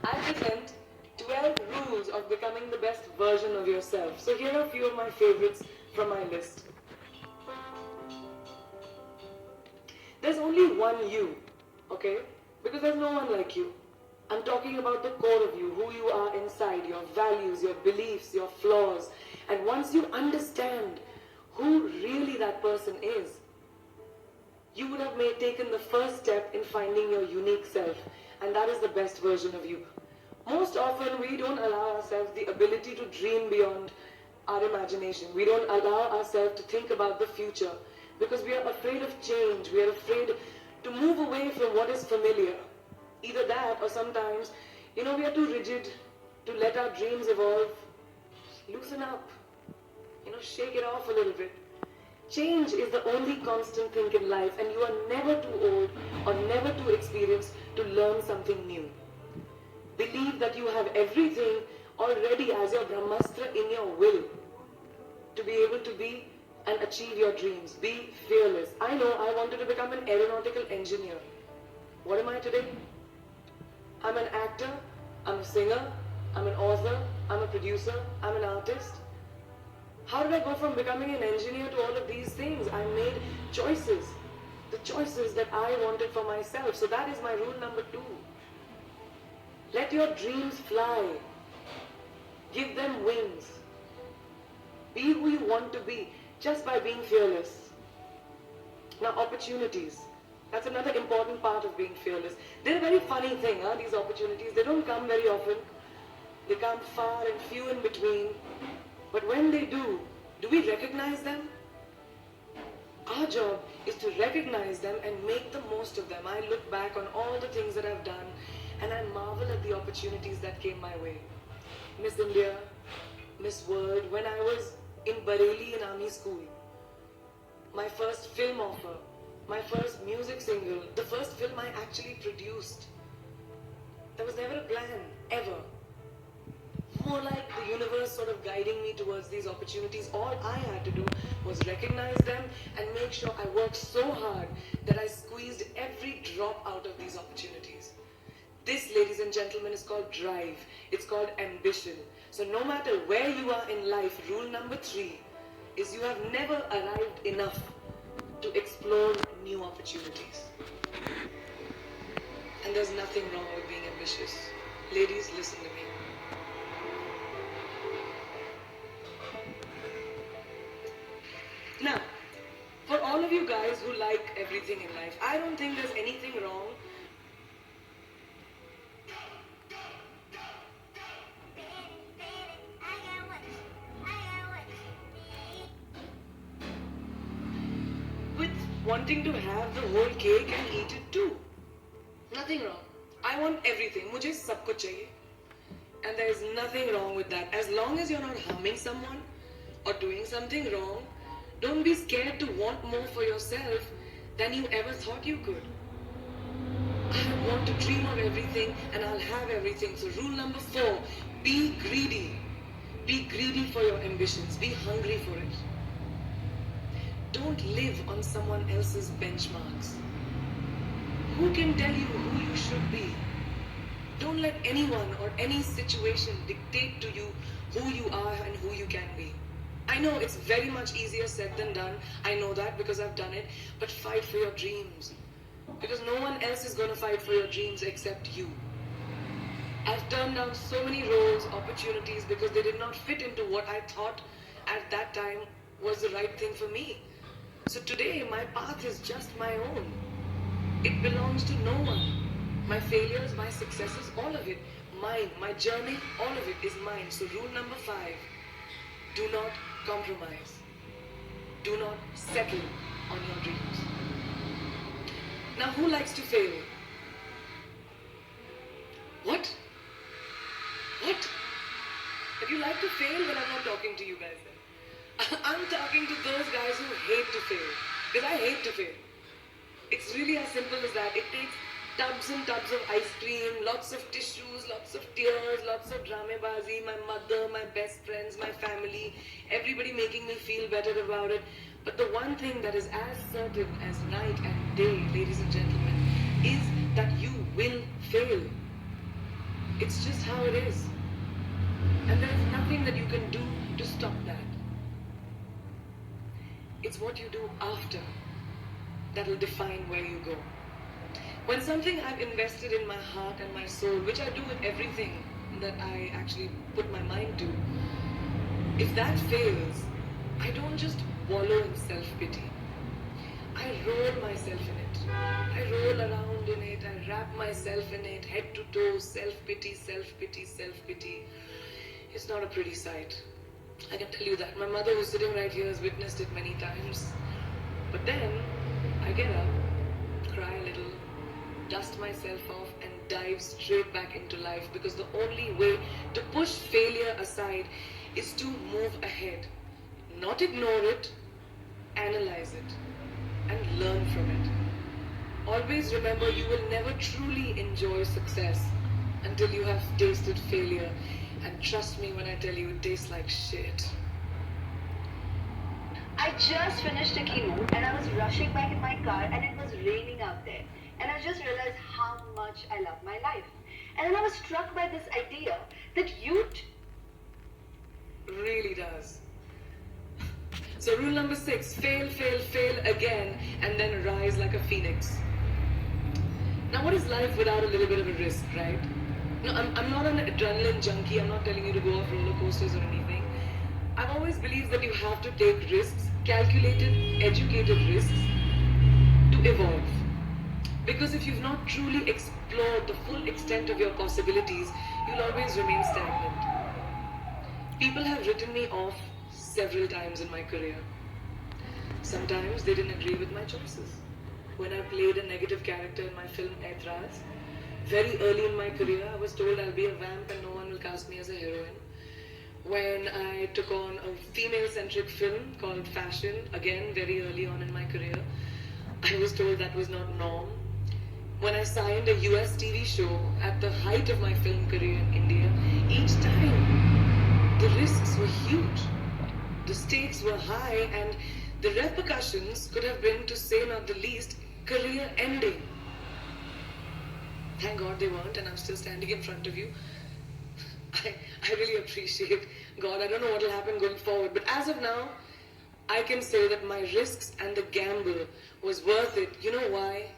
I present 12 rules of becoming the best version of yourself. So here are a few of my favorites from my list. There's only one you, okay? Because there's no one like you. I'm talking about the core of you, who you are inside, your values, your beliefs, your flaws. And once you understand who really that person is, you would have taken the first step in finding your unique self. And that is the best version of you. Most often we don't allow ourselves the ability to dream beyond our imagination. We don't allow ourselves to think about the future because we are afraid of change. We are afraid to move away from what is familiar. Either that or sometimes, we are too rigid to let our dreams evolve. Loosen up. Shake it off a little bit. Change is the only constant thing in life, and you are never too old or never too experienced to learn something new. Believe that you have everything already as your Brahmastra in your will to be able to be and achieve your dreams. Be fearless. I know I wanted to become an aeronautical engineer. What am I today? I'm an actor, I'm a singer, I'm an author, I'm a producer, I'm an artist. How did I go from becoming an engineer to all of these things? I made choices. The choices that I wanted for myself. So that is my rule number 2. Let your dreams fly. Give them wings. Be who you want to be just by being fearless. Now, opportunities. That's another important part of being fearless. They're a very funny thing, these opportunities. They don't come very often. They come far and few in between. But when they do we recognize them? Our job is to recognize them and make the most of them. I look back on all the things that I've done and I marvel at the opportunities that came my way. Miss India, Miss World, when I was in Bareilly in army school, my first film offer, my first music single, the first film I actually produced. There was never a plan, ever. More like the universe sort of guiding me towards these opportunities. All I had to do was recognize them and make sure I worked so hard that I squeezed every drop out of these opportunities. This, ladies and gentlemen, is called drive. It's called ambition. So no matter where you are in life, rule number 3 is you have never arrived enough to explore new opportunities. And there's nothing wrong with being ambitious. Ladies, listen to me. Now, for all of you guys who like everything in life, I don't think there's anything wrong with wanting to have the whole cake and eat it too. Nothing wrong. I want everything. मुझे सब कुछ चाहिए. And there is nothing wrong with that. As long as you're not harming someone or doing something wrong, don't be scared to want more for yourself than you ever thought you could. I want to dream of everything and I'll have everything. So rule number 4, be greedy. Be greedy for your ambitions. Be hungry for it. Don't live on someone else's benchmarks. Who can tell you who you should be? Don't let anyone or any situation dictate to you who you are and who you can be. I know it's very much easier said than done. I know that because I've done it. But fight for your dreams. Because no one else is going to fight for your dreams except you. I've turned down so many roles, opportunities because they did not fit into what I thought at that time was the right thing for me. So today my path is just my own. It belongs to no one. My failures, my successes, all of it, mine. My journey, all of it is mine. So rule number 5, do not compromise. Do not settle on your dreams. Now, who likes to fail? What? What? If you like to fail, then I'm not talking to you guys then. I'm talking to those guys who hate to fail. Because I hate to fail. It's really as simple as that. It takes tubs and tubs of ice cream, lots of tissues, lots of tears, lots of dramebazi, my mother, my best friends, my family, everybody making me feel better about it. But the one thing that is as certain as night and day, ladies and gentlemen, is that you will fail. It's just how it is. And there is nothing that you can do to stop that. It's what you do after that will define where you go. When something I've invested in my heart and my soul, which I do with everything that I actually put my mind to, if that fails, I don't just wallow in self-pity. I roll myself in it. I roll around in it. I wrap myself in it, head to toe, self-pity, self-pity, self-pity. It's not a pretty sight. I can tell you that. My mother, who's sitting right here, has witnessed it many times. But then, I get up, cry a little, dust myself off, and dive straight back into life, because the only way to push failure aside is to move ahead. Not ignore it, analyze it, and learn from it. Always remember, you will never truly enjoy success until you have tasted failure. And trust me when I tell you, it tastes like shit. I just finished a keynote and I was rushing back in my car and it was raining out there. And I just realized how much I love my life. And then I was struck by this idea that youth really does. So rule number 6, fail, fail, fail again, and then rise like a phoenix. Now what is life without a little bit of a risk, right? No, I'm not an adrenaline junkie. I'm not telling you to go off roller coasters or anything. I've always believed that you have to take risks, calculated, educated risks, to evolve. Because if you've not truly explored the full extent of your possibilities, you'll always remain stagnant. People have written me off several times in my career. Sometimes they didn't agree with my choices. When I played a negative character in my film Aitraz, very early in my career, I was told I'll be a vamp and no one will cast me as a heroine. When I took on a female-centric film called Fashion, again very early on in my career, I was told that was not norm. When I signed a US TV show at the height of my film career in India, each time the risks were huge. The stakes were high and the repercussions could have been, to say not the least, career ending. Thank God they weren't, and I'm still standing in front of you. I really appreciate God. I don't know what will happen going forward, but as of now, I can say that my risks and the gamble was worth it. You know why?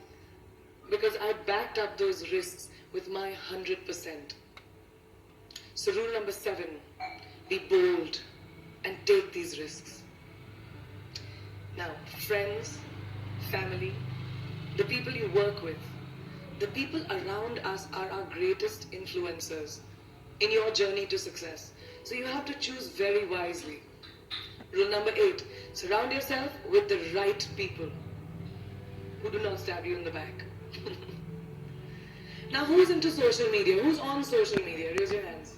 Because I backed up those risks with my 100%. So rule number 7, be bold and take these risks. Now, friends, family, the people you work with, the people around us are our greatest influencers in your journey to success. So you have to choose very wisely. Rule number 8, surround yourself with the right people who do not stab you in the back. Now, who's into social media? Who's on social media? Raise your hands.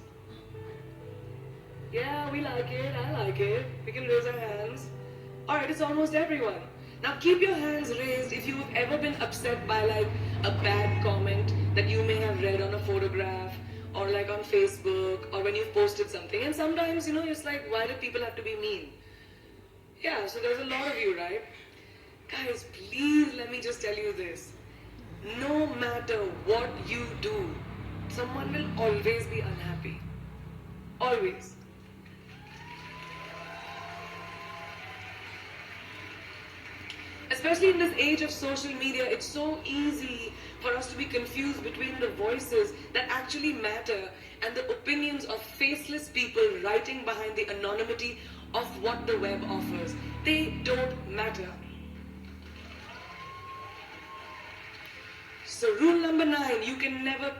Yeah, we like it. I like it. We can raise our hands. Alright, it's almost everyone. Now keep your hands raised if you've ever been upset by like a bad comment that you may have read on a photograph or like on Facebook or when you've posted something. And sometimes, it's like, why do people have to be mean? Yeah, so there's a lot of you, right? Guys, please let me just tell you this. No matter what you do, someone will always be unhappy. Always. Especially in this age of social media, it's so easy for us to be confused between the voices that actually matter and the opinions of faceless people writing behind the anonymity of what the web offers. They don't matter. So rule number 9, you can never